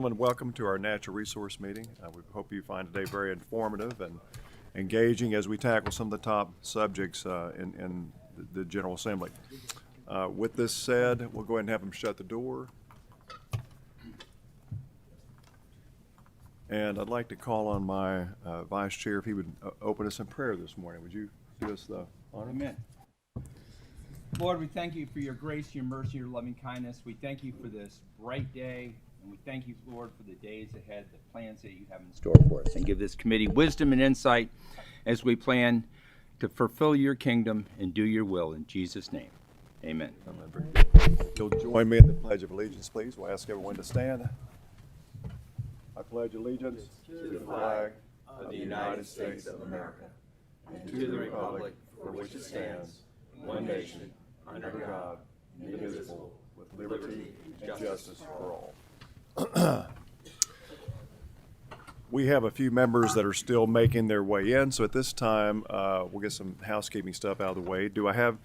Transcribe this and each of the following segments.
Welcome to our natural resource meeting. We hope you find today very informative and engaging as we tackle some of the top subjects in the General Assembly. With this said, we'll go ahead and have them shut the door. And I'd like to call on my Vice Chair if he would open us in prayer this morning. Would you do us the honor? Amen. Lord, we thank you for your grace, your mercy, your loving kindness. We thank you for this bright day, and we thank you, Lord, for the days ahead, the plans that you have in store for us. And give this committee wisdom and insight as we plan to fulfill your kingdom and do your will. In Jesus' name, amen. You'll join me in the Pledge of Allegiance, please. We'll ask everyone to stand. I pledge allegiance to the flag of the United States of America and to the republic for which it stands, one nation, under God, indivisible, with liberty and justice for all. We have a few members that are still making their way in, so at this time, we'll get some housekeeping stuff out of the way. Do I have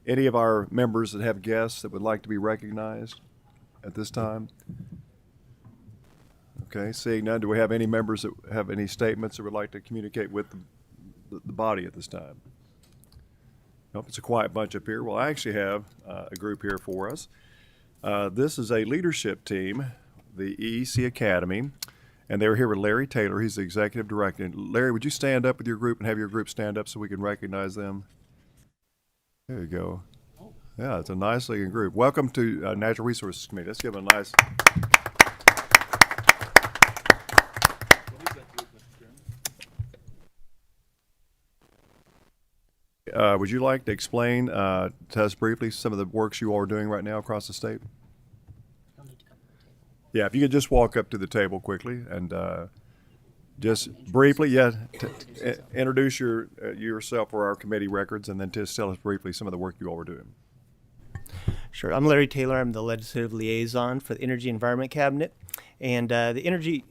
any of our members that have guests that would like to be recognized at this time? Okay, seeing none, do we have any members that have any statements that would like to communicate with the body at this time? Nope, it's a quiet bunch up here. Well, I actually have a group here for us. This is a leadership team, the EEC Academy, and they're here with Larry Taylor. He's the executive director. And Larry, would you stand up with your group and have your group stand up so we can recognize them? There you go. Yeah, it's a nice looking group. Welcome to Natural Resources Committee. Let's give them a nice... Would you like to explain to us briefly some of the works you all are doing right now across the state? Yeah, if you could just walk up to the table quickly and just briefly, introduce yourself for our committee records, and then just tell us briefly some of the work you all are doing. Sure. I'm Larry Taylor. I'm the legislative liaison for the Energy Environment Cabinet. And the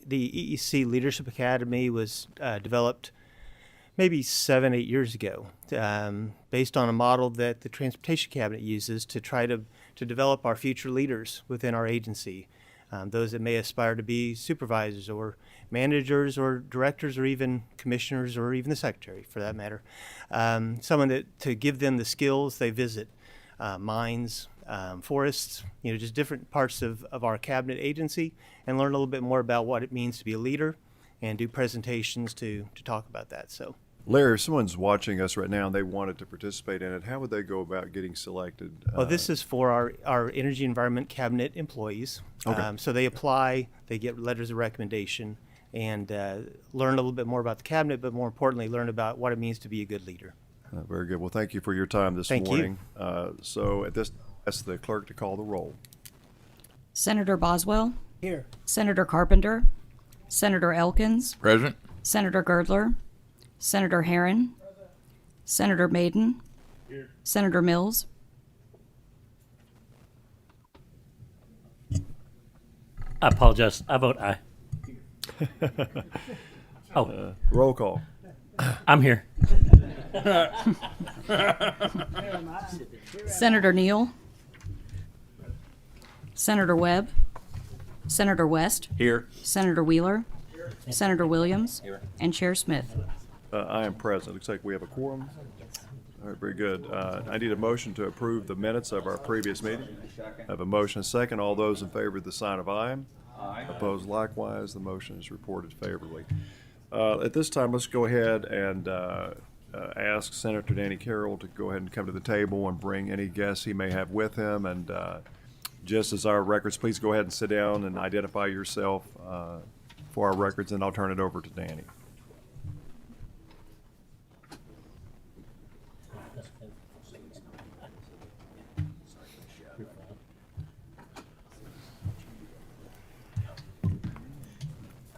EEC Leadership Academy was developed maybe 7-8 years ago, based on a model that the Transportation Cabinet uses to try to develop our future leaders within our agency, those that may aspire to be supervisors or managers or directors or even commissioners or even the secretary, for that matter. Someone that to give them the skills. They visit mines, forests, just different parts of our cabinet agency, and learn a little bit more about what it means to be a leader and do presentations to talk about that. So, Larry, if someone's watching us right now and they wanted to participate in it, how would they go about getting selected? Well, this is for our Energy Environment Cabinet employees. Okay. So they apply, they get letters of recommendation, and learn a little bit more about the cabinet, but more importantly, learn about what it means to be a good leader. Very good. Well, thank you for your time this morning. So at this, ask the clerk to call the roll. Senator Boswell. Here. Senator Carpenter. Senator Elkins. Present. Senator Girdler. Senator Herron. Senator Maiden. Here. Senator Mills. I apologize. I vote aye. Roll call. I'm here. Senator Neal. Senator Webb. Senator West. Here. Senator Wheeler. Senator Williams. And Chair Smith. I am present. Looks like we have a quorum. All right, very good. I need a motion to approve the minutes of our previous meeting. I have a motion, a second. All those in favor of the sign of aye. Aye. Opposed likewise. The motion is reported favorably. At this time, let's go ahead and ask Senator Danny Carroll to go ahead and come to the table and bring any guests he may have with him. And just as our records, please go ahead and sit down and identify yourself for our records, and I'll turn it over to Danny.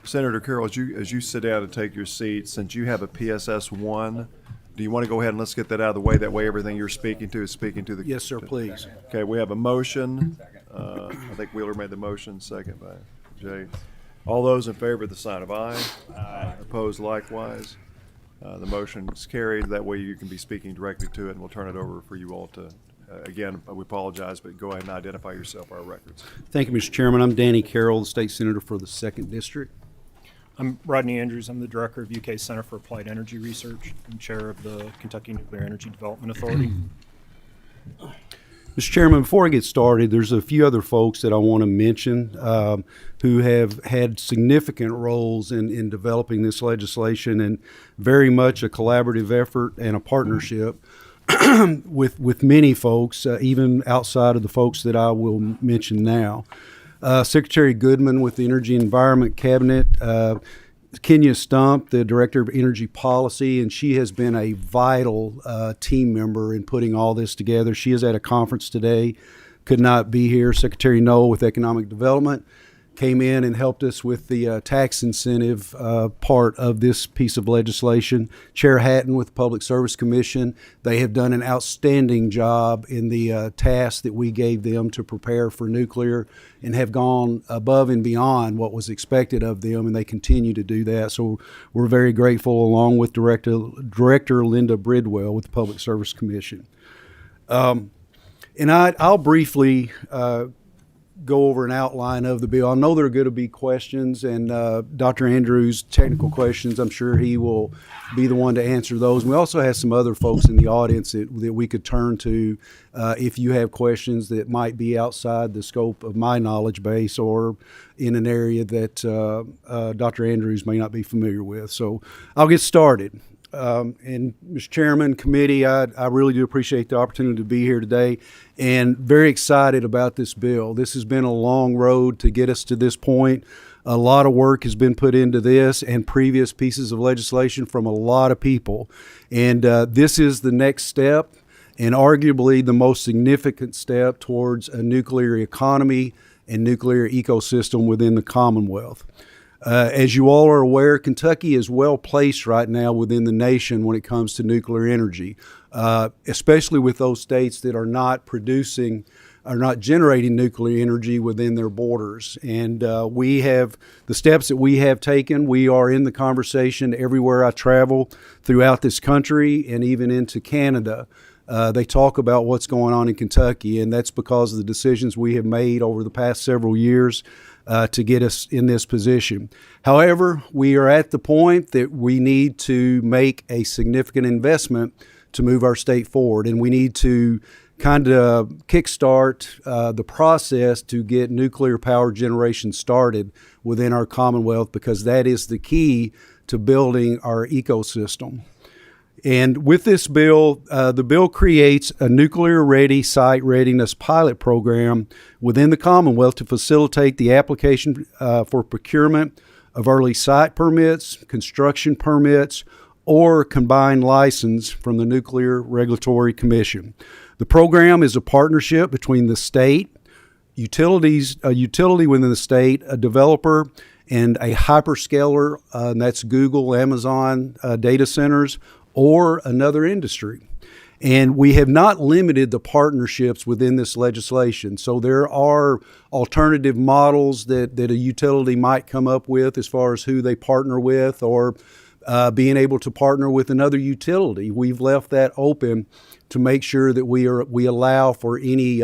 Senator Carroll, as you sit down and take your seat, since you have a PSS 1, do you want to go ahead and let's get that out of the way? That way everything you're speaking to is speaking to the... Yes, sir, please. Okay, we have a motion. I think Wheeler made the motion, second by Jay. All those in favor of the sign of aye. Aye. Opposed likewise. The motion is carried. That way you can be speaking directly to it, and we'll turn it over for you all to Again, we apologize, but go ahead and identify yourself for our records. Thank you, Mr. Chairman. I'm Danny Carroll, the State Senator for the 2nd District. I'm Rodney Andrews. I'm the Director of UK Center for Applied Energy Research and Chair of the Kentucky Nuclear Energy Development Authority. Mr. Chairman, before I get started, there's a few other folks that I want to mention who have had significant roles in developing this legislation, and very much a collaborative effort and a partnership with many folks, even outside of the folks that I will mention now. Secretary Goodman with the Energy and Environment Cabinet, Kenya Stump, the Director of Energy Policy, and she has been a vital team member in putting all this together. She is at a conference today, could not be here. Secretary Noel with Economic Development came in and helped us with the tax incentive part of this piece of legislation. Chair Hatton with the Public Service Commission, they have done an outstanding job in the task that we gave them to prepare for nuclear, and have gone above and beyond what was expected of them, and they continue to do that. So we're very grateful, along with Director Linda Bridwell with the Public Service Commission. And I'll briefly go over an outline of the bill. I know there are going to be questions, and Dr. Andrews, technical questions, I'm sure he will be the one to answer those. And we also have some other folks in the audience that we could turn to if you have questions that might be outside the scope of my knowledge base, or in an area that Dr. Andrews may not be familiar with. So I'll get started. And Mr. Chairman, committee, I really do appreciate the opportunity to be here today, and very excited about this bill. This has been a long road to get us to this point. A lot of work has been put into this and previous pieces of legislation from a lot of people. And this is the next step, and arguably the most significant step towards a nuclear economy and nuclear ecosystem within the Commonwealth. As you all are aware, Kentucky is well placed right now within the nation when it comes to nuclear energy, especially with those states that are not producing, are not generating nuclear energy within their borders. And we have the steps that we have taken. We are in the conversation everywhere I travel throughout this country, and even into Canada. They talk about what's going on in Kentucky, and that's because of the decisions we have made over the past several years to get us in this position. However, we are at the point that we need to make a significant investment to move our state forward, and we need to kind of kickstart the process to get nuclear power generation started within our Commonwealth, because that is the key to building our ecosystem. And with this bill, the bill creates a nuclear-ready site readiness pilot program within the Commonwealth to facilitate the application for procurement of early site permits, construction permits, or combined license from the Nuclear Regulatory Commission. The program is a partnership between the state, utilities, a utility within the state, a developer, and a hyperscaler, and that's Google, Amazon data centers, or another industry. And we have not limited the partnerships within this legislation. So there are alternative models that a utility might come up with as far as who they partner with, or being able to partner with another utility. We've left that open to make sure that we allow for any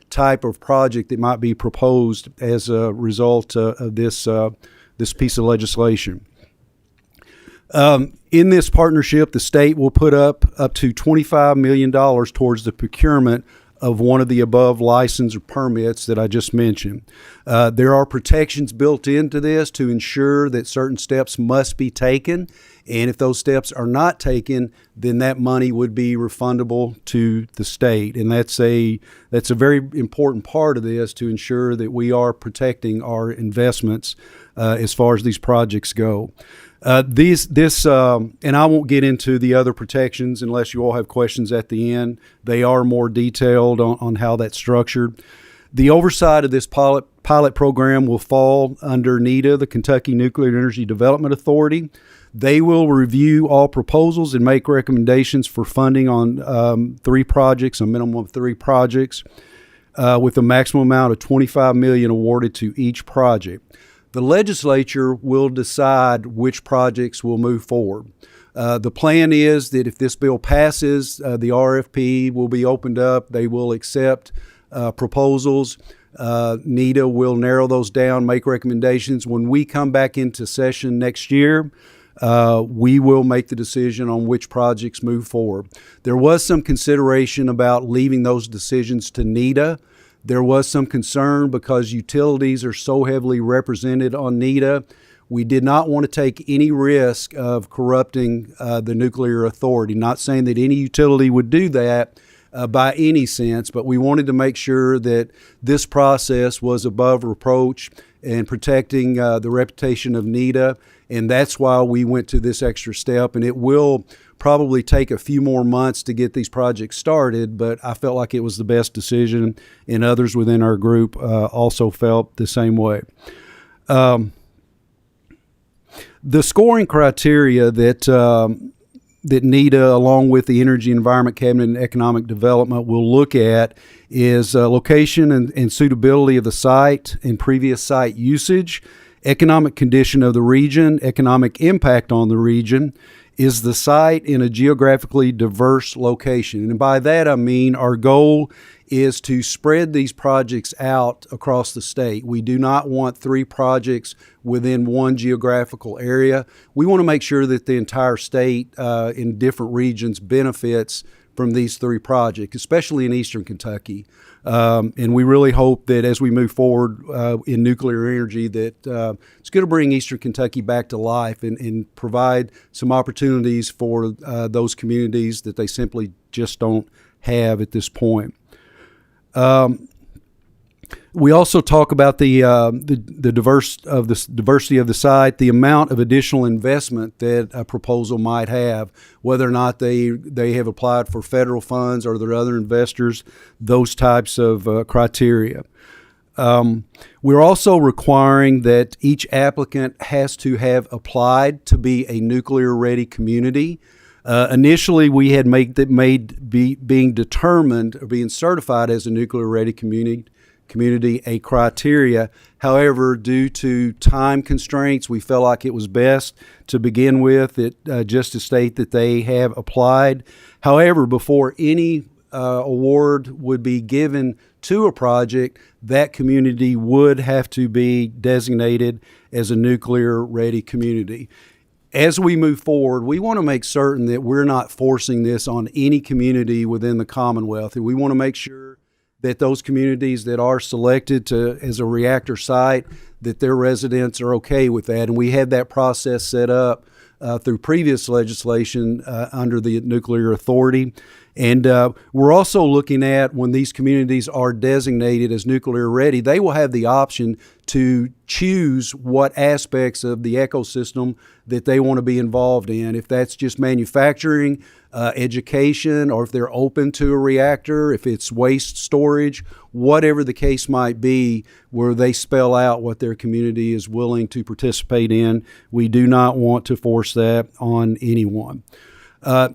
type of project that might be proposed as a result of this piece of legislation. In this partnership, the state will put up to $25 million towards the procurement of one of the above license or permits that I just mentioned. There are protections built into this to ensure that certain steps must be taken, and if those steps are not taken, then that money would be refundable to the state. And that's a very important part of this, to ensure that we are protecting our investments as far as these projects go. And I won't get into the other protections unless you all have questions at the end. They are more detailed on how that's structured. The oversight of this pilot program will fall under NEDA, the Kentucky Nuclear Energy Development Authority. They will review all proposals and make recommendations for funding on 3 projects, a minimum of 3 projects, with a maximum amount of $25 million awarded to each project. The legislature will decide which projects will move forward. The plan is that if this bill passes, the RFP will be opened up. They will accept proposals. NEDA will narrow those down, make recommendations. When we come back into session next year, we will make the decision on which projects move forward. There was some consideration about leaving those decisions to NEDA. There was some concern because utilities are so heavily represented on NEDA. We did not want to take any risk of corrupting the nuclear authority. Not saying that any utility would do that by any sense, but we wanted to make sure that this process was above reproach and protecting the reputation of NEDA. And that's why we went to this extra step. And it will probably take a few more months to get these projects started, but I felt like it was the best decision, and others within our group also felt the same way. The scoring criteria that NEDA, along with the Energy Environment Cabinet and Economic Development, will look at is location and suitability of the site and previous site usage, economic condition of the region, economic impact on the region. Is the site in a geographically diverse location? And by that I mean our goal is to spread these projects out across the state. We do not want 3 projects within one geographical area. We want to make sure that the entire state in different regions benefits from these 3 projects, especially in eastern Kentucky. And we really hope that as we move forward in nuclear energy, that it's going to bring eastern Kentucky back to life and provide some opportunities for those communities that they simply just don't have at this point. We also talk about the diversity of the site, the amount of additional investment that a proposal might have, whether or not they have applied for federal funds or there are other investors, those types of criteria. We're also requiring that each applicant has to have applied to be a nuclear-ready community. Initially, we had being determined or being certified as a nuclear-ready community a criteria. However, due to time constraints, we felt like it was best to begin with just to state that they have applied. However, before any award would be given to a project, that community would have to be designated as a nuclear-ready community. As we move forward, we want to make certain that we're not forcing this on any community within the Commonwealth, and we want to make sure that those communities that are selected as a reactor site, that their residents are okay with that. And we had that process set up through previous legislation under the Nuclear Authority. And we're also looking at when these communities are designated as nuclear ready, they will have the option to choose what aspects of the ecosystem that they want to be involved in. If that's just manufacturing, education, or if they're open to a reactor, if it's waste storage, whatever the case might be, where they spell out what their community is willing to participate in. We do not want to force that on anyone.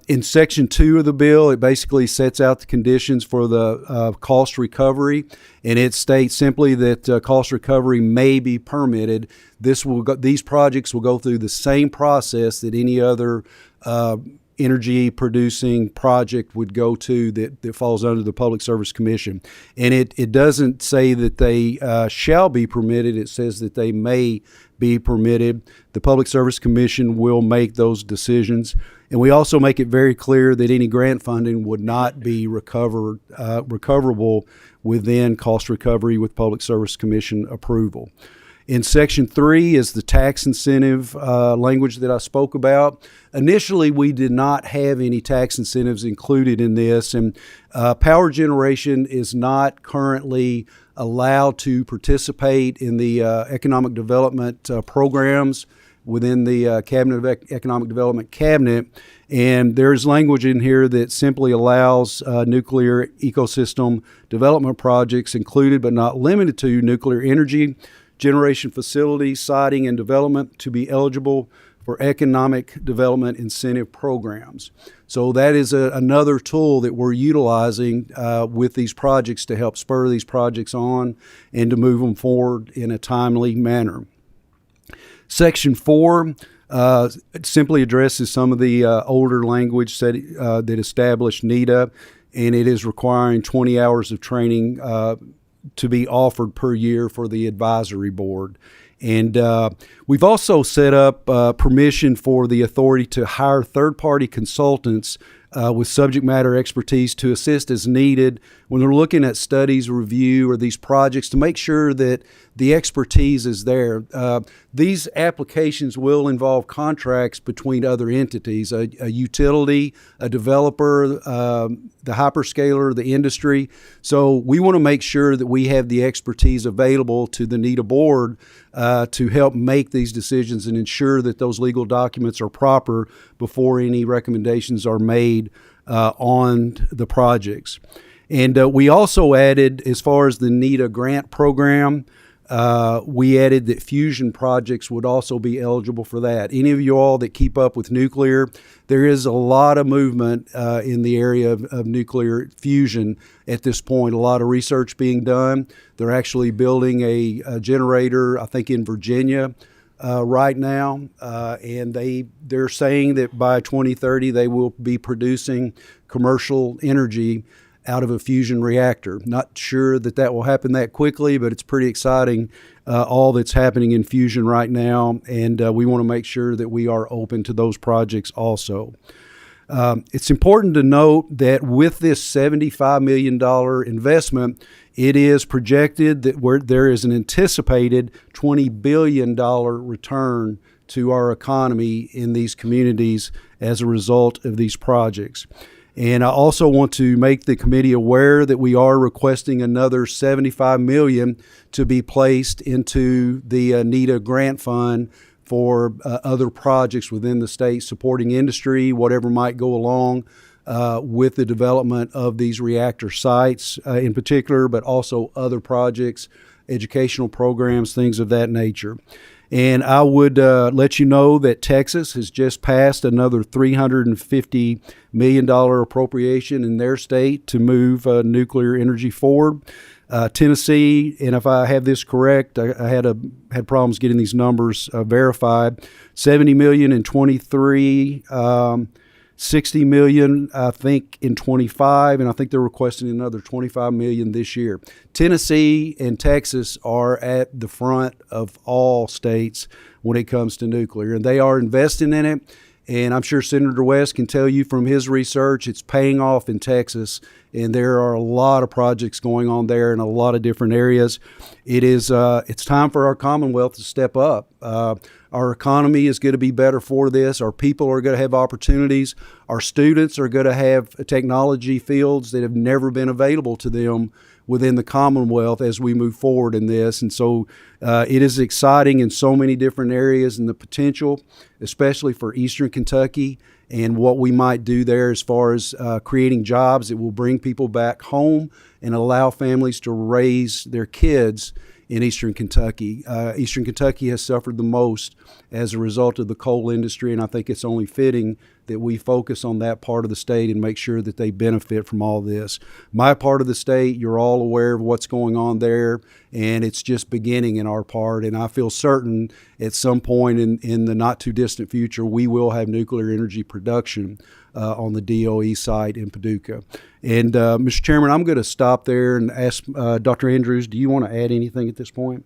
In Section 2 of the bill, it basically sets out the conditions for the cost recovery, and it states simply that cost recovery may be permitted. These projects will go through the same process that any other energy producing project would go to that falls under the Public Service Commission. And it doesn't say that they shall be permitted. It says that they may be permitted. The Public Service Commission will make those decisions. And we also make it very clear that any grant funding would not be recoverable within cost recovery with Public Service Commission approval. In Section 3 is the tax incentive language that I spoke about. Initially, we did not have any tax incentives included in this, and power generation is not currently allowed to participate in the economic development programs within the Cabinet of Economic Development Cabinet. And there's language in here that simply allows nuclear ecosystem development projects included but not limited to nuclear energy generation facilities, siting, and development to be eligible for economic development incentive programs. So that is another tool that we're utilizing with these projects to help spur these projects on and to move them forward in a timely manner. Section 4 It simply addresses some of the older language that established NETA, and it is requiring 20 hours of training to be offered per year for the advisory board. And we've also set up permission for the authority to hire third-party consultants with subject matter expertise to assist as needed when they're looking at studies, review, or these projects to make sure that the expertise is there. These applications will involve contracts between other entities, a utility, a developer, the hyperscaler, the industry. So we want to make sure that we have the expertise available to the NETA board to help make these decisions and ensure that those legal documents are proper before any recommendations are made on the projects. And we also added, as far as the NETA grant program, we added that fusion projects would also be eligible for that. Any of you all that keep up with nuclear, there is a lot of movement in the area of nuclear fusion at this point. A lot of research being done. They're actually building a generator, I think, in Virginia right now, and they're saying that by 2030 they will be producing commercial energy out of a fusion reactor. Not sure that will happen that quickly, but it's pretty exciting, all that's happening in fusion right now, and we want to make sure that we are open to those projects also. It's important to note that with this $75 million investment, it is projected that there is an anticipated $20 billion return to our economy in these communities as a result of these projects. And I also want to make the committee aware that we are requesting another $75 million to be placed into the NETA grant fund for other projects within the state supporting industry, whatever might go along with the development of these reactor sites in particular, but also other projects, educational programs, things of that nature. And I would let you know that Texas has just passed another $350 million appropriation in their state to move nuclear energy forward. Tennessee, and if I have this correct, I had problems getting these numbers verified. $70 million in 23, $60 million, I think, in 25, and I think they're requesting another $25 million this year. Tennessee and Texas are at the front of all states when it comes to nuclear, and they are investing in it. And I'm sure Senator West can tell you from his research, it's paying off in Texas, and there are a lot of projects going on there in a lot of different areas. It's time for our Commonwealth to step up. Our economy is going to be better for this. Our people are going to have opportunities. Our students are going to have technology fields that have never been available to them within the Commonwealth as we move forward in this. And so it is exciting in so many different areas, and the potential, especially for Eastern Kentucky and what we might do there as far as creating jobs that will bring people back home and allow families to raise their kids in Eastern Kentucky. Eastern Kentucky has suffered the most as a result of the coal industry, and I think it's only fitting that we focus on that part of the state and make sure that they benefit from all this. My part of the state, you're all aware of what's going on there, and it's just beginning in our part, and I feel certain at some point in the not-too-distant future, we will have nuclear energy production on the DOE site in Paducah. And, Mr. Chairman, I'm going to stop there and ask Dr. Andrews, do you want to add anything at this point?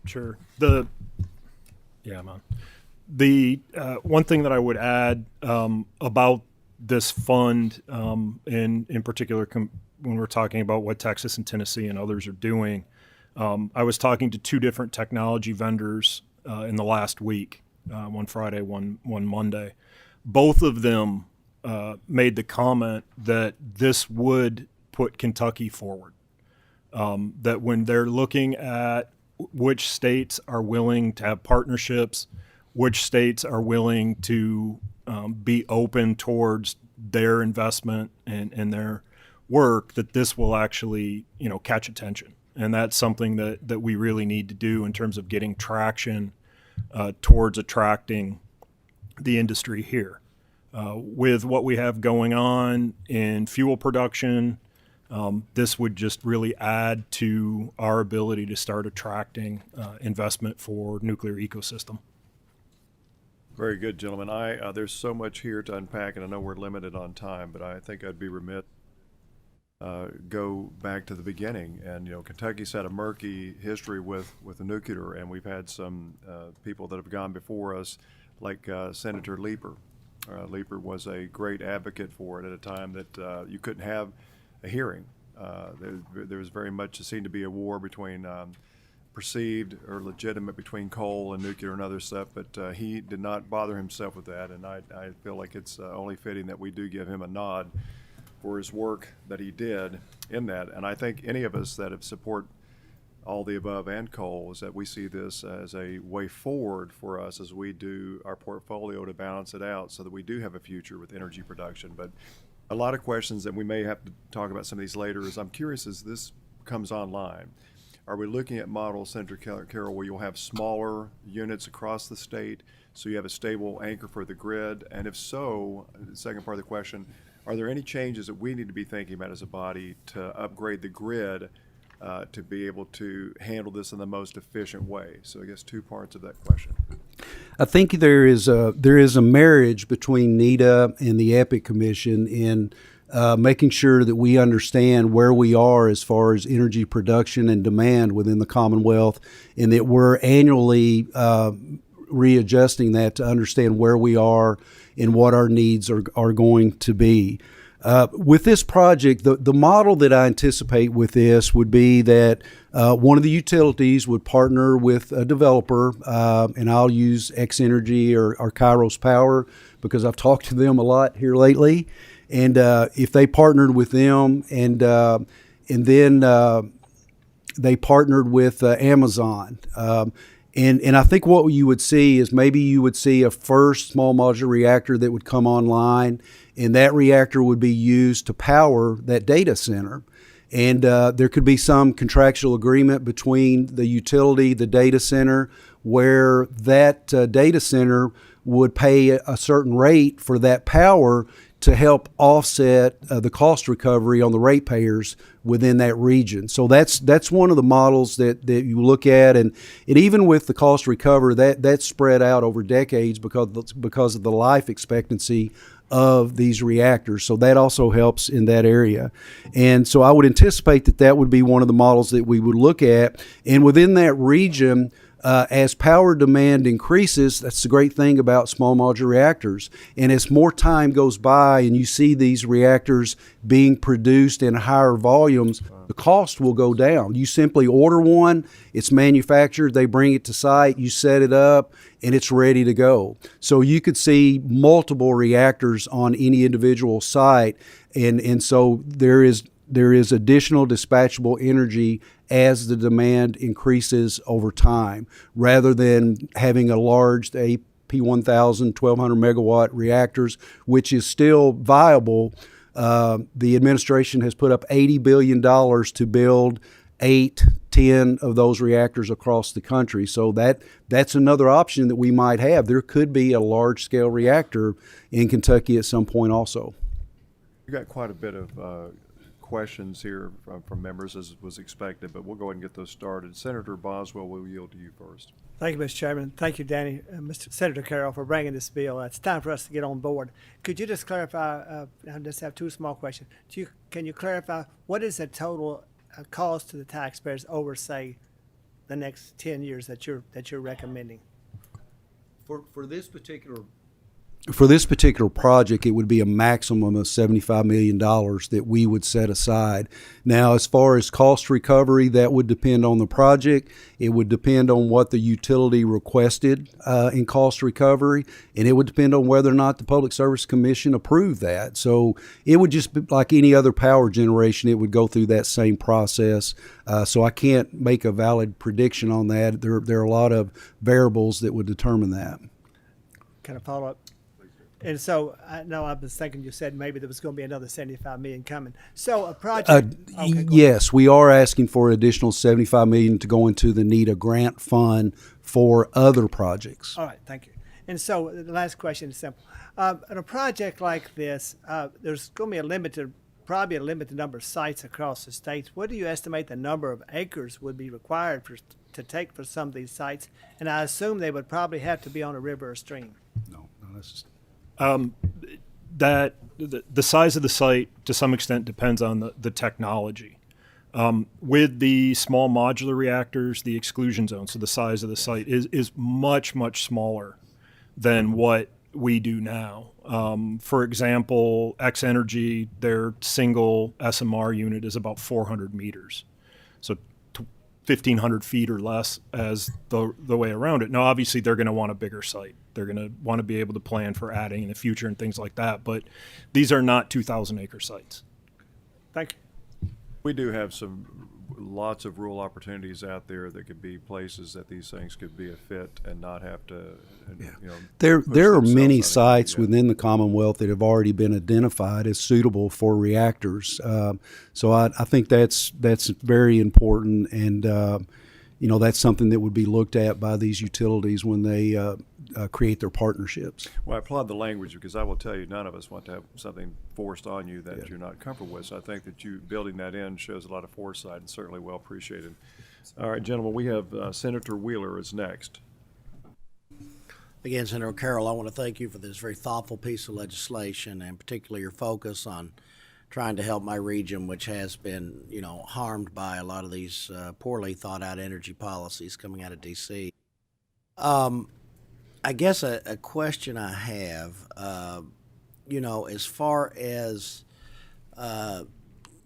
Sure. I'm on. The one thing that I would add about this fund, in particular, when we're talking about what Texas and Tennessee and others are doing, I was talking to two different technology vendors in the last week, one Friday, one Monday. Both of them made the comment that this would put Kentucky forward, that when they're looking at which states are willing to have partnerships, which states are willing to be open towards their investment and their work, that this will actually, catch attention. And that's something that we really need to do in terms of getting traction towards attracting the industry here. With what we have going on in fuel production, this would just really add to our ability to start attracting investment for nuclear ecosystem. Very good, gentlemen. There's so much here to unpack, and I know we're limited on time, but I think I'd be remiss go back to the beginning. And Kentucky's had a murky history with the nuclear, and we've had some people that have gone before us, like Senator Leeper. Leeper was a great advocate for it at a time that you couldn't have a hearing. There was very much seemed to be a war between perceived or legitimate between coal and nuclear and other stuff, but he did not bother himself with that, and I feel like it's only fitting that we do give him a nod for his work that he did in that. And I think any of us that have support all the above and coal is that we see this as a way forward for us as we do our portfolio to balance it out so that we do have a future with energy production. But a lot of questions, and we may have to talk about some of these later, is I'm curious as this comes online. Are we looking at models, Senator Carroll, where you'll have smaller units across the state so you have a stable anchor for the grid? And if so, the second part of the question, are there any changes that we need to be thinking about as a body to upgrade the grid to be able to handle this in the most efficient way? So I guess two parts of that question. I think there is a marriage between NETA and the EPIC Commission in making sure that we understand where we are as far as energy production and demand within the Commonwealth, and that we're annually readjusting that to understand where we are and what our needs are going to be. With this project, the model that I anticipate with this would be that one of the utilities would partner with a developer, and I'll use X-Energy or Kairos Power because I've talked to them a lot here lately. And if they partnered with them and then they partnered with Amazon, and I think what you would see is maybe you would see a first small modular reactor that would come online, and that reactor would be used to power that data center. And there could be some contractual agreement between the utility, the data center, where that data center would pay a certain rate for that power to help offset the cost recovery on the ratepayers within that region. So that's one of the models that you look at, and even with the cost recovery, that's spread out over decades because of the life expectancy of these reactors. So that also helps in that area. And so I would anticipate that would be one of the models that we would look at. And within that region, as power demand increases, that's the great thing about small modular reactors. And as more time goes by and you see these reactors being produced in higher volumes, the cost will go down. You simply order one, it's manufactured, they bring it to site, you set it up, and it's ready to go. So you could see multiple reactors on any individual site, and so there is additional dispatchable energy as the demand increases over time, rather than having a large AP1000, 1200 megawatt reactors, which is still viable. The administration has put up $80 billion to build 8-10 of those reactors across the country. So that's another option that we might have. There could be a large-scale reactor in Kentucky at some point also. You got quite a bit of questions here from members, as was expected, but we'll go ahead and get those started. Senator Boswell, we'll yield to you first. Thank you, Mr. Chairman. Thank you, Danny, Mr. Senator Carroll, for bringing this bill. It's time for us to get on board. Could you just clarify, I just have two small questions. Can you clarify what is the total cost to the taxpayers over, say, the next 10 years that you're recommending? For this particular project, it would be a maximum of $75 million that we would set aside. Now, as far as cost recovery, that would depend on the project. It would depend on what the utility requested in cost recovery, and it would depend on whether or not the Public Service Commission approved that. So it would just be like any other power generation. It would go through that same process. So I can't make a valid prediction on that. There are a lot of variables that would determine that. Can I follow up? And so I know I was thinking you said maybe there was going to be another 75 million coming. So a project. Yes, we are asking for an additional $75 million to go into the NETA grant fund for other projects. All right, thank you. And so the last question is simple. In a project like this, there's going to be probably a limited number of sites across the states. What do you estimate the number of acres would be required to take for some of these sites? And I assume they would probably have to be on a river or stream. That the size of the site to some extent depends on the technology. With the small modular reactors, the exclusion zone, so the size of the site is much, much smaller than what we do now. For example, X Energy, their single SMR unit is about 400 meters. So 1,500 feet or less as the way around it. Now, obviously, they're going to want a bigger site. They're going to want to be able to plan for adding in the future and things like that. But these are not 2,000-acre sites. Thank you. We do have lots of rural opportunities out there that could be places that these things could be a fit and not have to, you know. There push are themselves many out of sites it. Yeah. within the Commonwealth that have already been identified as suitable for reactors. So I think that's very important, and you know, that's something that would be looked at by these utilities when they create their partnerships. Well, I applaud the language because I will tell you, none of us want to have something forced on you that you're not comfortable with. So I think that you building that in shows a lot of foresight and certainly well appreciated. All right, gentlemen, we have Senator Wheeler is next. Again, Senator Carroll, I want to thank you for this very thoughtful piece of legislation, and particularly your focus on trying to help my region, which has been, you know, harmed by a lot of these poorly thought out energy policies coming out of D.C. I guess a question I have, you know, as far as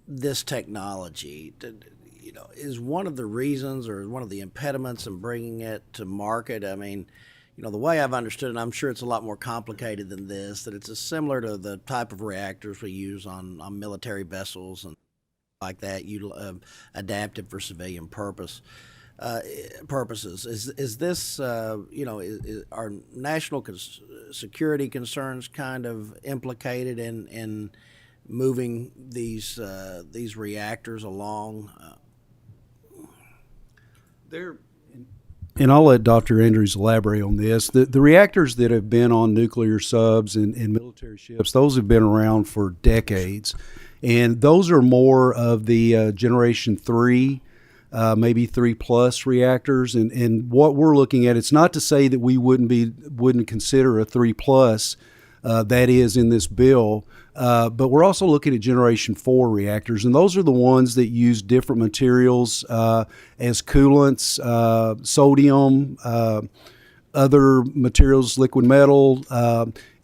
this technology, you know, is one of the reasons or one of the impediments in bringing it to market? I mean, you know, the way I've understood it, and I'm sure it's a lot more complicated than this, that it's similar to the type of reactors we use on military vessels and like that, adapted for civilian purposes. Is this, you know, are national security concerns kind of implicated in moving these reactors along? And I'll let Dr. Andrews elaborate on this. The reactors that have been on nuclear subs and military ships, those have been around for decades. And those are more of the Generation 3, maybe 3+ reactors. And what we're looking at, it's not to say that we wouldn't consider a 3+, that is in this bill, but we're also looking at Generation 4 reactors, and those are the ones that use different materials as coolants, sodium, other materials, liquid metal,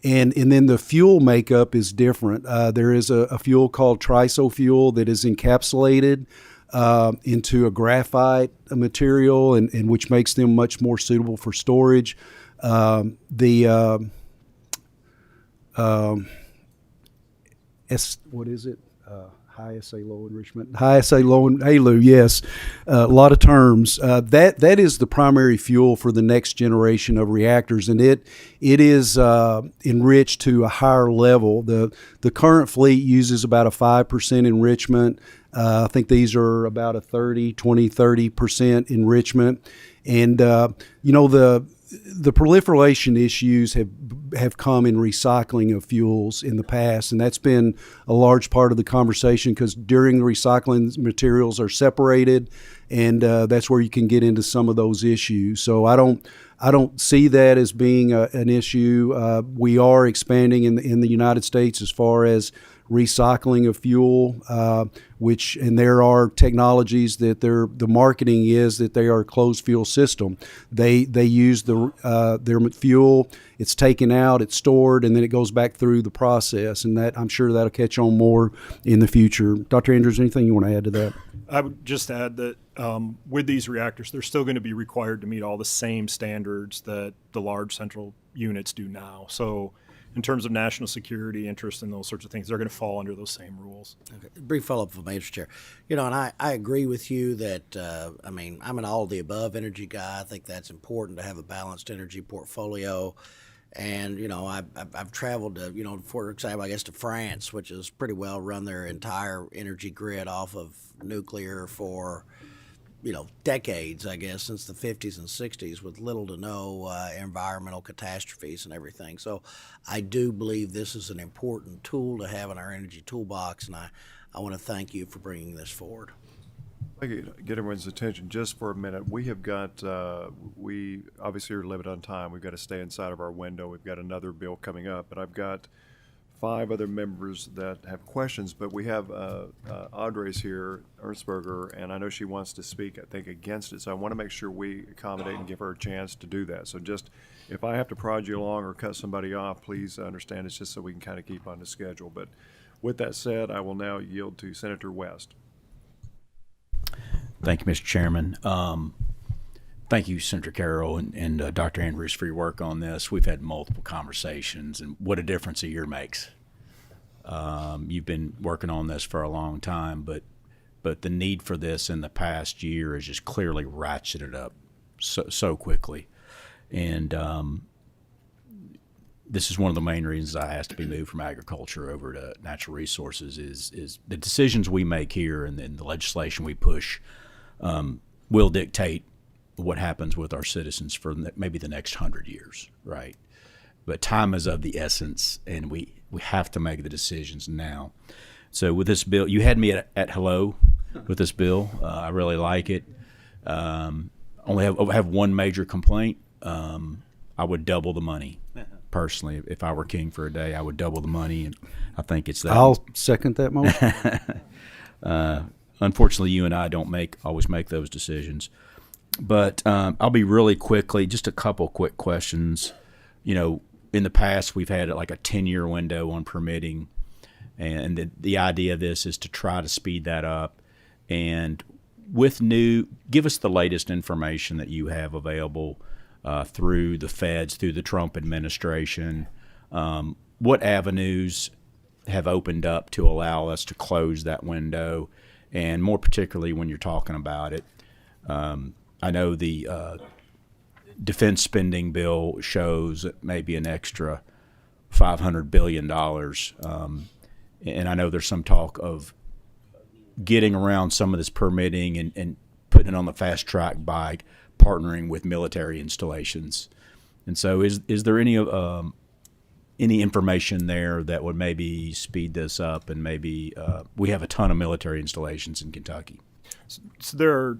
and then the fuel makeup is different. There is a fuel called triso fuel that is encapsulated into a graphite material, and which makes them much more suitable for storage. What is it? High assay low enrichment, high assay low HALEU. Yes, a lot of terms. That is the primary fuel for the next generation of reactors, and it is enriched to a higher level. The current fleet uses about a 5% enrichment. I think these are about a 30% enrichment, and you know, the proliferation issues have come in recycling of fuels in the past, and that's been a large part of the conversation, because during the recycling, materials are separated, and that's where you can get into some of those issues. So I don't see that as being an issue. We are expanding in the United States as far as recycling of fuel, and there are technologies that the marketing is that they are a closed fuel system. They use their fuel, it's taken out, it's stored, and then it goes back through the process, and that I'm sure that'll catch on more in the future. Dr. Andrews, anything you want to add to that? I would just add that with these reactors, they're still going to be required to meet all the same standards that the large central units do now. So in terms of national security interest and those sorts of things, they're going to fall under those same rules. Okay. Brief follow-up for Mr. Chair. You know, and I agree with you that, I mean, I'm an all-of-the-above energy guy. I think that's important to have a balanced energy portfolio. And, you know, I've traveled to, you know, for example, I guess to France, which is pretty well run their entire energy grid off of nuclear for, you know, decades, I guess, since the 50s and 60s, with little to no environmental catastrophes and everything. So I do believe this is an important tool to have in our energy toolbox, and I want to thank you for bringing this forward. I get everyone's attention just for a minute. We have got, we obviously are limited on time. We've got to stay inside of our window. We've got another bill coming up, but I've got 5 other members that have questions, but we have Audrey's here, Ernstberger, and I know she wants to speak, I think, against it. So I want to make sure we accommodate and give her a chance to do that. So just, if I have to prod you along or cut somebody off, please understand it's just so we can kind of keep on the schedule. But with that said, I will now yield to Senator West. Thank you, Mr. Chairman. Thank you, Senator Carroll and Dr. Andrews, for your work on this. We've had multiple conversations, and what a difference a year makes. You've been working on this for a long time, but the need for this in the past year has just clearly ratcheted up so quickly. And this is one of the main reasons I asked to be moved from agriculture over to natural resources is the decisions we make here and the legislation we push will dictate what happens with our citizens for maybe the next 100 years, right? But time is of the essence, and we have to make the decisions now. So with this bill, you had me at hello with this bill. I really like it. Only have one major complaint. I would double the money. Personally, if I were king for a day, I would double the money, and I think it's that. I'll second that motion. Unfortunately, you and I don't always make those decisions. But I'll be really quickly, just a couple quick questions. You know, in the past, we've had like a 10-year window on permitting, and the idea of this is to try to speed that up. And give us the latest information that you have available through the feds, through the Trump administration. What avenues have opened up to allow us to close that window? And more particularly when you're talking about it, I know the defense spending bill shows maybe an extra $500 billion. And I know there's some talk of getting around some of this permitting and putting it on the fast track by partnering with military installations. And so is there any information there that would maybe speed this up? And maybe we have a ton of military installations in Kentucky. So there are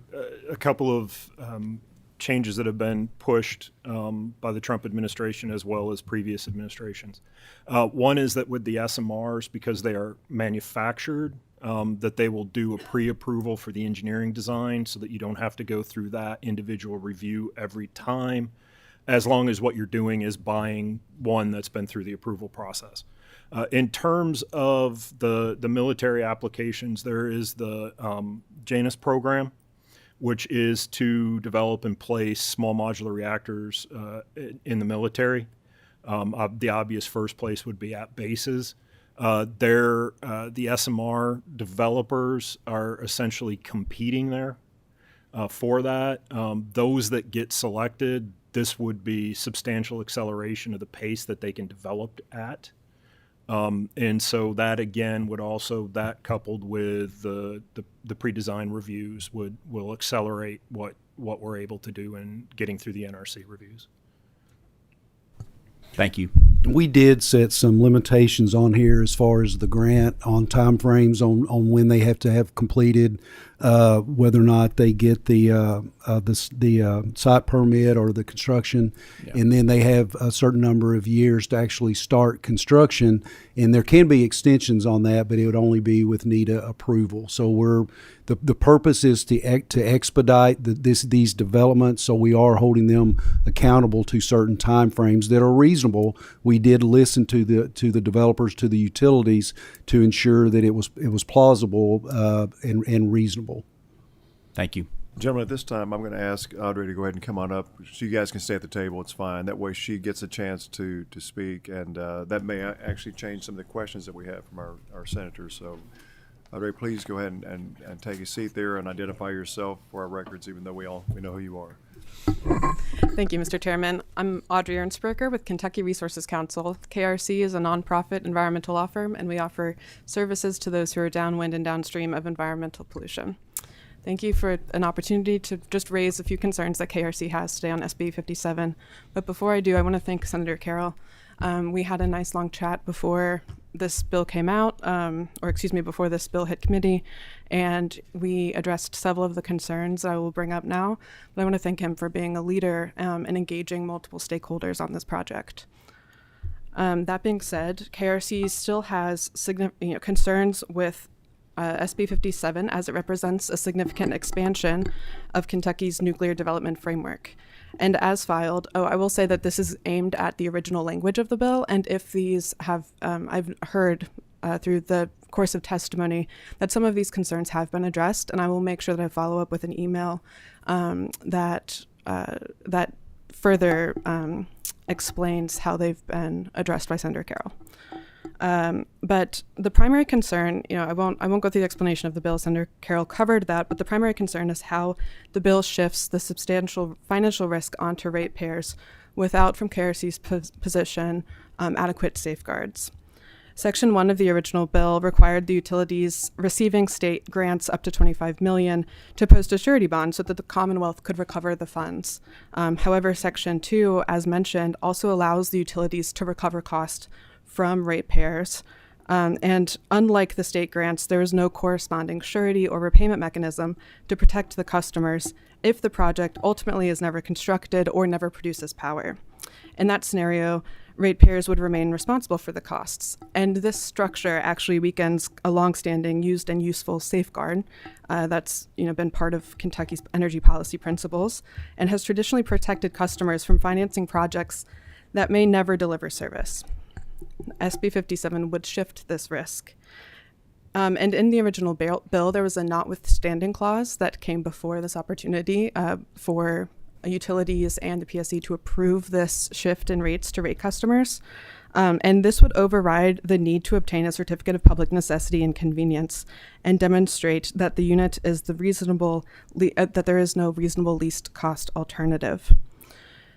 a couple of changes that have been pushed by the Trump administration as well as previous administrations. One is that with the SMRs, because they are manufactured, that they will do a pre-approval for the engineering design so that you don't have to go through that individual review every time, as long as what you're doing is buying one that's been through the approval process. In terms of the military applications, there is the Janus program, which is to develop and place small modular reactors in the military. The obvious first place would be at bases. The SMR developers are essentially competing there for that. Those that get selected, this would be substantial acceleration of the pace that they can develop at. And so that again would also, that coupled with the pre-design reviews will accelerate what we're able to do in getting through the NRC reviews. Thank you. We did set some limitations on here as far as the grant on timeframes on when they have to have completed, whether or not they get the site permit or the construction, and then they have a certain number of years to actually start construction. And there can be extensions on that, but it would only be with NETA approval. So the purpose is to expedite these developments. So we are holding them accountable to certain timeframes that are reasonable. We did listen to the developers, to the utilities, to ensure that it was plausible and reasonable. Thank you. Gentlemen, at this time, I'm going to ask Audrey to go ahead and come on up. So you guys can stay at the table. It's fine. That way she gets a chance to speak, and that may actually change some of the questions that we have from our senators. So, Audrey, please go ahead and take a seat there and identify yourself for our records, even though we know who you are. Thank you, Mr. Chairman. I'm Audrey Ernstberger with Kentucky Resources Council. KRC is a nonprofit environmental law firm, and we offer services to those who are downwind and downstream of environmental pollution. Thank you for an opportunity to just raise a few concerns that KRC has today on SB 57. But before I do, I want to thank Senator Carroll. We had a nice long chat before this bill came out, before this bill hit committee, and we addressed several of the concerns that I will bring up now. But I want to thank him for being a leader and engaging multiple stakeholders on this project. That being said, KRC still has concerns with SB 57 as it represents a significant expansion of Kentucky's nuclear development framework. And as filed, I will say that this is aimed at the original language of the bill, and if these have, I've heard through the course of testimony that some of these concerns have been addressed, and I will make sure that I follow up with an email that further explains how they've been addressed by Senator Carroll. But the primary concern, I won't go through the explanation of the bill. Senator Carroll covered that, but the primary concern is how the bill shifts the substantial financial risk onto ratepayers without, from KRC's position, adequate safeguards. Section 1 of the original bill required the utilities receiving state grants up to $25 million to post a surety bond so that the Commonwealth could recover the funds. However, Section 2, as mentioned, also allows the utilities to recover cost from ratepayers. And unlike the state grants, there is no corresponding surety or repayment mechanism to protect the customers if the project ultimately is never constructed or never produces power. In that scenario, ratepayers would remain responsible for the costs. And this structure actually weakens a longstanding used and useful safeguard that's been part of Kentucky's energy policy principles and has traditionally protected customers from financing projects that may never deliver service. SB 57 would shift this risk. And in the original bill, there was a notwithstanding clause that came before this opportunity for utilities and the PSC to approve this shift in rates to rate customers. And this would override the need to obtain a certificate of public necessity and convenience and demonstrate that the unit is that there is no reasonable least cost alternative.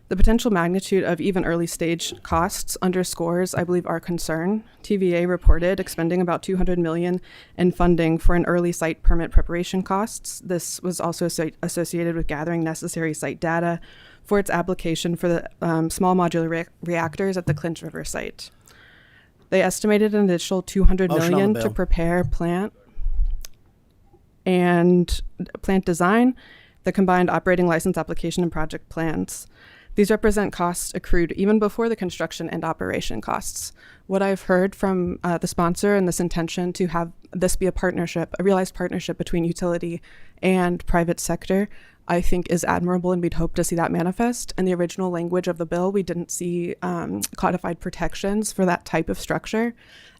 The potential magnitude of even early stage costs underscores, I believe, our concern. TVA reported expending about $200 million in funding for an early site permit preparation costs. This was also associated with gathering necessary site data for its application for the small modular reactors at the Clinch River site. They estimated an additional $200 million to prepare plant design, the combined operating license application, and project plans. These represent costs accrued even before the construction and operation costs. What I've heard from the sponsor and this intention to have this be a realized partnership between utility and private sector, I think is admirable, and we'd hope to see that manifest. In the original language of the bill, we didn't see codified protections for that type of structure,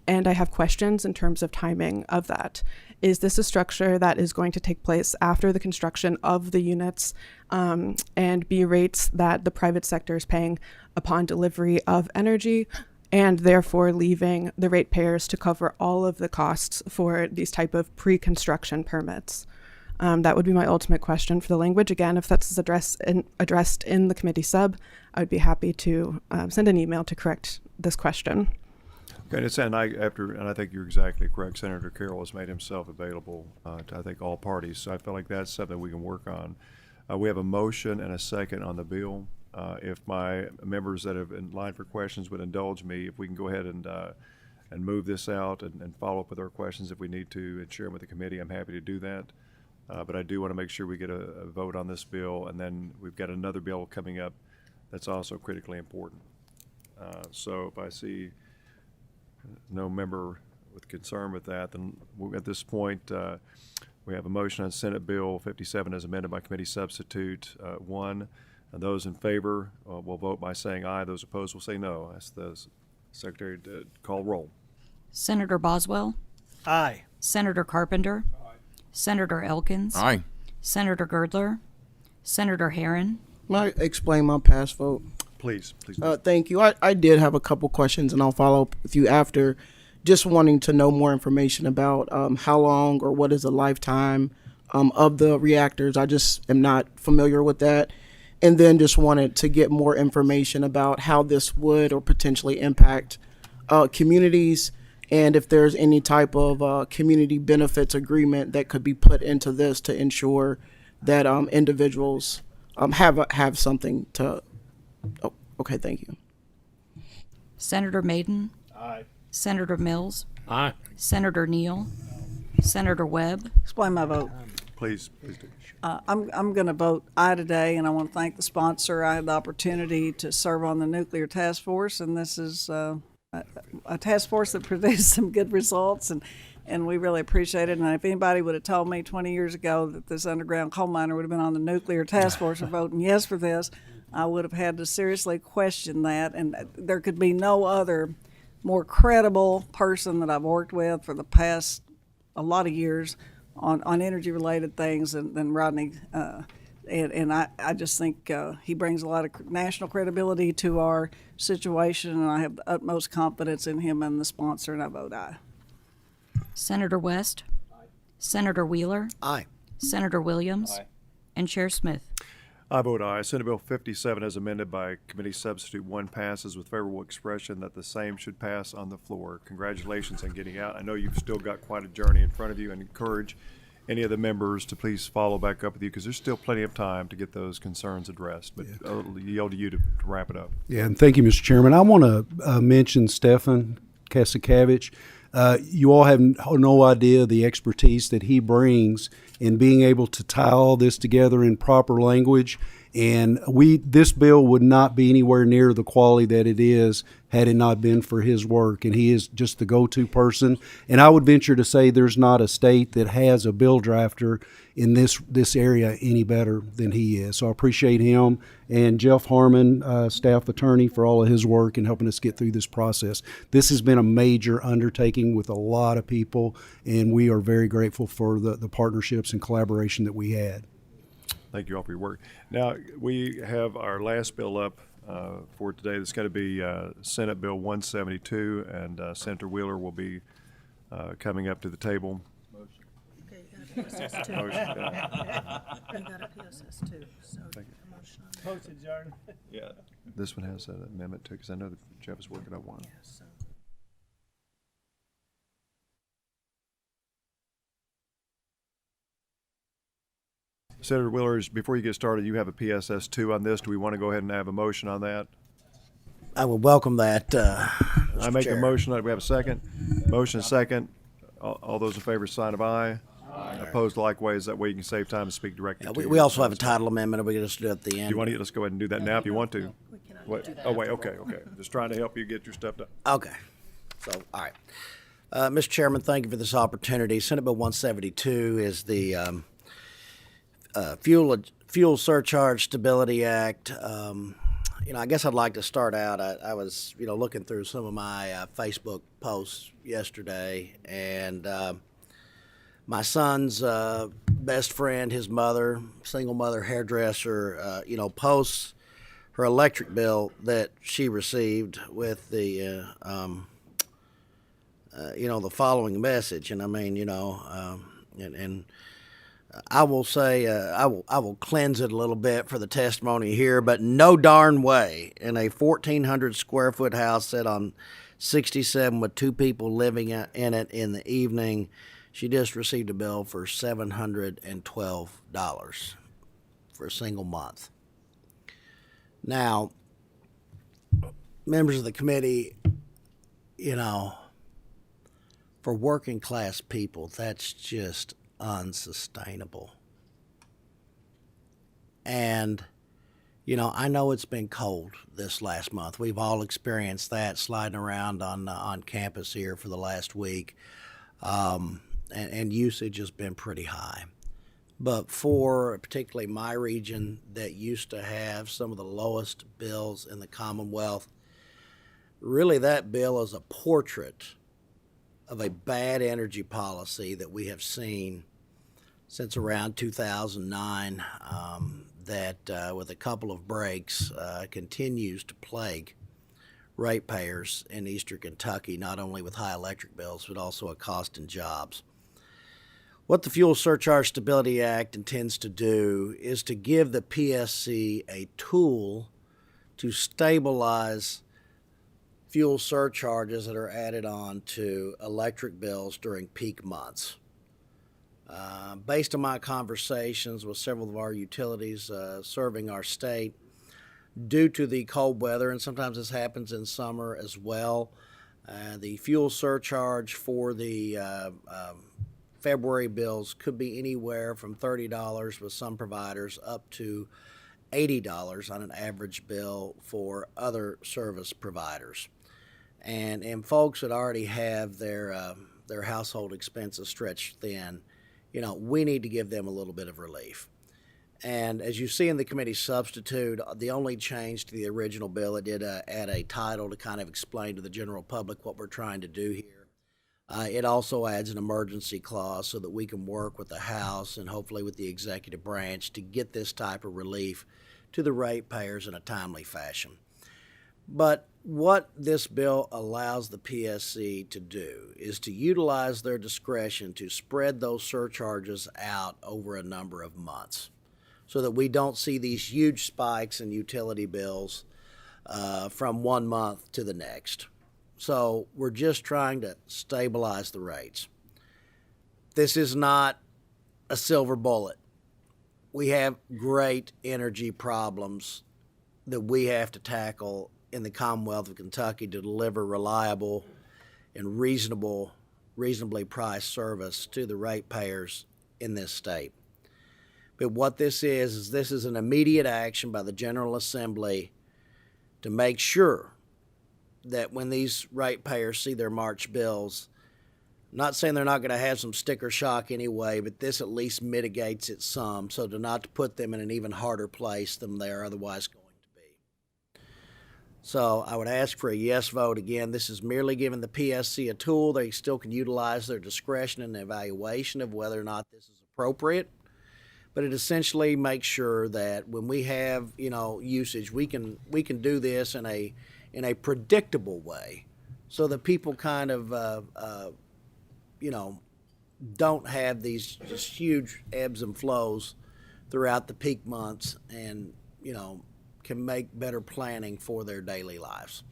and I have questions in terms of timing of that. Is this a structure that is going to take place after the construction of the units and be rates that the private sector is paying upon delivery of energy, and therefore leaving the ratepayers to cover all of the costs for these type of pre-construction permits? That would be my ultimate question for the language. Again, if that's addressed in the committee sub, I would be happy to send an email to correct this question. Okay, and I think you're exactly correct. Senator Carroll has made himself available to, I think, all parties. So I feel like that's something we can work on. We have a motion and a second on the bill. If my members that have in line for questions would indulge me, if we can go ahead and move this out and follow up with our questions if we need to and share them with the committee, I'm happy to do that. But I do want to make sure we get a vote on this bill, and then we've got another bill coming up that's also critically important. So if I see no member with concern with that, then at this point, we have a motion on Senate Bill 57 as amended by committee substitute 1. And those in favor will vote by saying aye. Those opposed will say no. Ask the Secretary to call roll. Senator Boswell. Aye. Senator Carpenter. Aye. Senator Elkins. Aye. Senator Girdler. Senator Herron. May I explain my past vote? Please. Thank you. I did have a couple questions, and I'll follow up with you after. Just wanting to know more information about how long or what is the lifetime of the reactors. I just am not familiar with that. And then just wanted to get more information about how this would or potentially impact communities, and if there's any type of community benefits agreement that could be put into this to ensure that individuals have something to. Oh, okay, thank you. Senator Maiden. Aye. Senator Mills, Aye. Senator Neal, Senator Webb, Explain my vote. Please do. I'm going to vote aye today, and I want to thank the sponsor. I had the opportunity to serve on the nuclear task force, and this is a task force that produced some good results, and we really appreciate it. And if anybody would have told me 20 years ago that this underground coal miner would have been on the nuclear task force or voting yes for this, I would have had to seriously question that. And there could be no other more credible person that I've worked with for the past a lot of years on energy-related things than Rodney. And I just think he brings a lot of national credibility to our situation, and I have the utmost confidence in him and the sponsor, and I vote aye. Senator West, Senator Wheeler, Aye. Senator Williams, and Chair Smith. I vote aye. Senate Bill 57 as amended by Committee Substitute 1 passes with favorable expression that the same should pass on the floor. Congratulations on getting out. I know you've still got quite a journey in front of you, and encourage any of the members to please follow back up with you because there's still plenty of time to get those concerns addressed. But I'll yield to you to wrap it up. Yeah, and thank you, Mr. Chairman. I want to mention Stefan Kasakavich. You all have no idea the expertise that he brings in being able to tie all this together in proper language. And this bill would not be anywhere near the quality that it is had it not been for his work. And he is just the go-to person. And I would venture to say there's not a state that has a bill drafter in this area any better than he is. So I appreciate him and Jeff Harmon, staff attorney, for all of his work in helping us get through this process. This has been a major undertaking with a lot of people, and we are very grateful for the partnerships and collaboration that we had. Thank you all for your work. Now, we have our last bill up for today. It's going to be Senate Bill 172, and Senator Wheeler will be coming up to the table. Okay, you got a PSS too. Motion, You got a PSS too, so Thank you. a motion on that. Post adjourned. Yeah. This one has an amendment too, because I know that Jeff is working on one. Yeah, so. Senator Wheeler, before you get started, you have a PSS 2 on this. Do we want to go ahead and have a motion on that? I would welcome that. I make Chair. a motion. We have a second. Motion second. All those in favor, sign of aye. Opposed likewise. That way you can save time and speak directly to We you. also have a title amendment. We can just do it at the end. You want to, let's go ahead and do that now if you want to. Wait, oh, wait, okay. Just trying to help you get your stuff done. Okay. So, all right. Mr. Chairman, thank you for this opportunity. Senate Bill 172 is the Fuel Surcharge Stability Act. I guess I'd like to start out. I was, looking through some of my Facebook posts yesterday, and my son's best friend, his mother, single mother hairdresser, posts her electric bill that she received with the, the following message. And I mean, and I will say I will cleanse it a little bit for the testimony here, but no darn way in a 1,400 square foot house set on 67 with 2 people living in it in the evening, she just received a bill for $712 for a single month. Now, members of the committee, for working class people, that's just unsustainable. And, I know it's been cold this last month. We've all experienced that sliding around on campus here for the last week. And usage has been pretty high. But for particularly my region that used to have some of the lowest bills in the Commonwealth, really that bill is a portrait of a bad energy policy that we have seen since around 2009 that with a couple of breaks continues to plague ratepayers in eastern Kentucky, not only with high electric bills, but also a cost in jobs. What the Fuel Surcharge Stability Act intends to do is to give the PSC a tool to stabilize fuel surcharges that are added on to electric bills during peak months. Based on my conversations with several of our utilities serving our state, due to the cold weather, and sometimes this happens in summer as well, The fuel surcharge for the February bills could be anywhere from $30 with some providers up to $80 on an average bill for other service providers. And folks that already have their household expenses stretched thin, we need to give them a little bit of relief. And as you see in the committee substitute, the only change to the original bill, it did add a title to kind of explain to the general public what we're trying to do here. It also adds an emergency clause so that we can work with the House and hopefully with the executive branch to get this type of relief to the ratepayers in a timely fashion. But what this bill allows the PSC to do is to utilize their discretion to spread those surcharges out over a number of months so that we don't see these huge spikes in utility bills from one month to the next. So we're just trying to stabilize the rates. This is not a silver bullet. We have great energy problems that we have to tackle in the Commonwealth of Kentucky to deliver reliable and reasonably priced service to the ratepayers in this state. But what this is this is an immediate action by the General Assembly to make sure that when these ratepayers see their March bills, I'm not saying they're not going to have some sticker shock anyway, but this at least mitigates it some, so to not to put them in an even harder place than they are otherwise going to be. So I would ask for a yes vote. Again, this is merely giving the PSC a tool. They still can utilize their discretion in the evaluation of whether or not this is appropriate. But it essentially makes sure that when we have, usage, we can do this in a predictable way, so that people kind of, don't have these just huge ebbs and flows throughout the peak months, and can make better planning for their daily lives.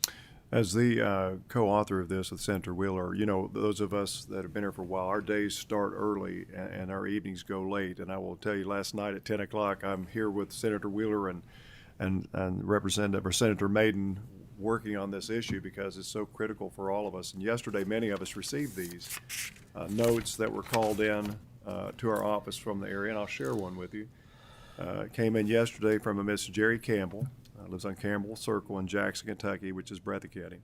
As the co-author of this with Senator Wheeler, those of us that have been here for a while, our days start early and our evenings go late. And I will tell you, last night at 10 o'clock, I'm here with Senator Wheeler and Representative or Senator Maiden working on this issue because it's so critical for all of us. And yesterday, many of us received these notes that were called in to our office from the area, and I'll share one with you. It came in yesterday from a Miss Jerry Campbell. Lives on Campbell Circle in Jackson, Kentucky, which is Breathitt County.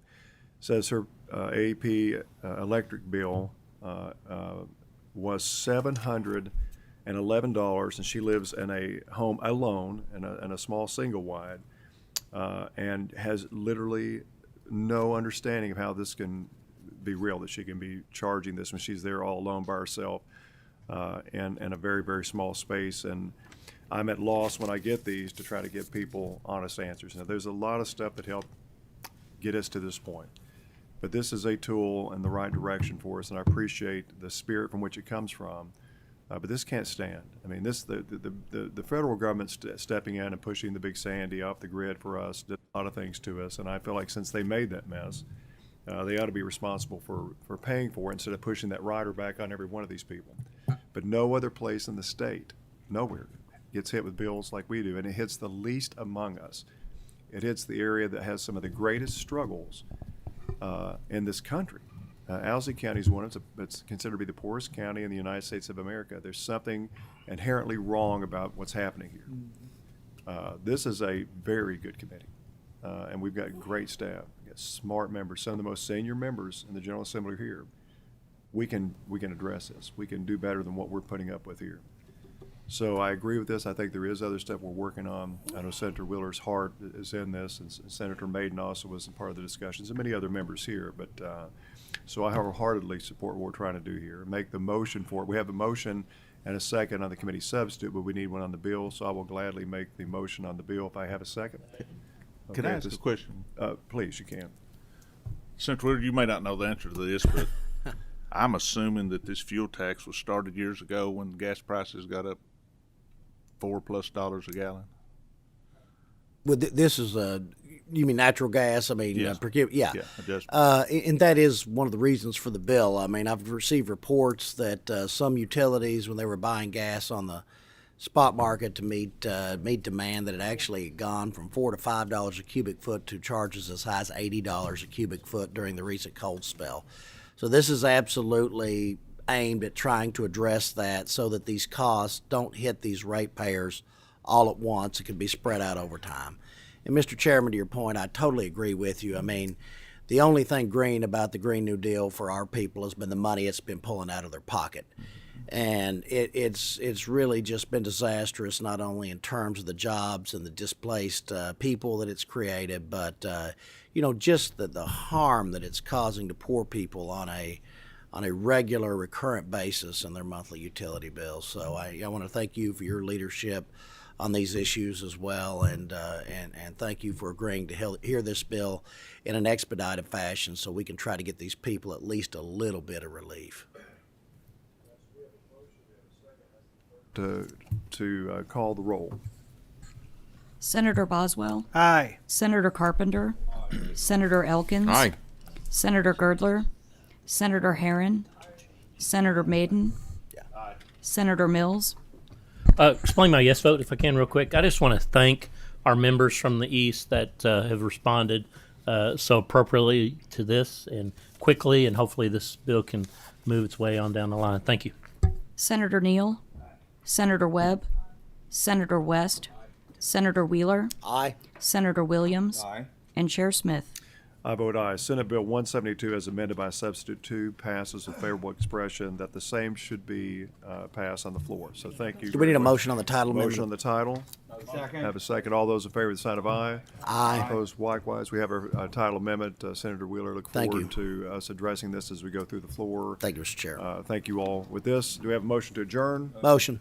Says her AEP electric bill was $711, and she lives in a home alone in a small single wide, and has literally no understanding of how this can be real, that she can be charging this when she's there all alone by herself in a very, very small space. And I'm at loss when I get these to try to give people honest answers. Now, there's a lot of stuff that helped get us to this point, but this is a tool in the right direction for us, and I appreciate the spirit from which it comes from. But this can't stand. I mean, the federal government's stepping in and pushing the big Sandy off the grid for us, did a lot of things to us, and I feel like since they made that mess, they ought to be responsible for paying for it instead of pushing that rider back on every one of these people. But no other place in the state, nowhere, gets hit with bills like we do, and it hits the least among us. It hits the area that has some of the greatest struggles in this country. Owsley County is one. It's considered to be the poorest county in the United States of America. There's something inherently wrong about what's happening here. This is a very good committee, and we've got great staff. We've got smart members. Some of the most senior members in the General Assembly are here. We can address this. We can do better than what we're putting up with here. So I agree with this. I think there is other stuff we're working on. I know Senator Wheeler's heart is in this, and Senator Maiden also was a part of the discussions, and many other members here. But so I wholeheartedly support what we're trying to do here. Make the motion for it. We have a motion and a second on the committee substitute, but we need one on the bill. So I will gladly make the motion on the bill if I have a second. Can I ask a question? Please, you can. Senator Wheeler, you may not know the answer to this, but I'm assuming that this fuel tax was started years ago when gas prices got up $4+ a gallon. Well, this is you mean natural gas? I mean, yes. Yeah. Just, and that is one of the reasons for the bill. I mean, I've received reports that some utilities, when they were buying gas on the spot market to meet demand that had actually gone from $4 to $5 a cubic foot to charges as high as $80 a cubic foot during the recent cold spell. So this is absolutely aimed at trying to address that so that these costs don't hit these ratepayers all at once. It can be spread out over time. And Mr. Chairman, to your point, I totally agree with you. I mean, the only thing green about the Green New Deal for our people has been the money it's been pulling out of their pocket. And it's really just been disastrous, not only in terms of the jobs and the displaced people that it's created, but just the harm that it's causing to poor people on a regular, recurrent basis in their monthly utility bills. So I want to thank you for your leadership on these issues as well, and thank you for agreeing to hear this bill in an expedited fashion so we can try to get these people at least a little bit of relief. To call the roll. Senator Boswell. Aye. Senator Carpenter. Senator Elkins. Aye. Senator Girdler. Senator Herron. Senator Maiden. Senator Mills. Explain my yes vote if I can real quick. I just want to thank our members from the East that have responded so appropriately to this and quickly, and hopefully this bill can move its way on down the line. Thank you. Senator Neal. Senator Webb. Senator West. Senator Wheeler. Aye. Senator Williams. Aye. And Chair Smith. I vote aye. Senate Bill 172 as amended by substitute 2 passes with favorable expression that the same should be passed on the floor. So thank you. Do we need a motion on the title Motion amendment? on the title. Second. Have a second. All those in favor of the sign of aye. Aye. Opposed likewise. We have our title amendment. Senator Wheeler, look Thank forward to us addressing this as we go through the floor. Thank you, Mr. Chair. Thank you all. With this, do we have a motion to adjourn? Motion.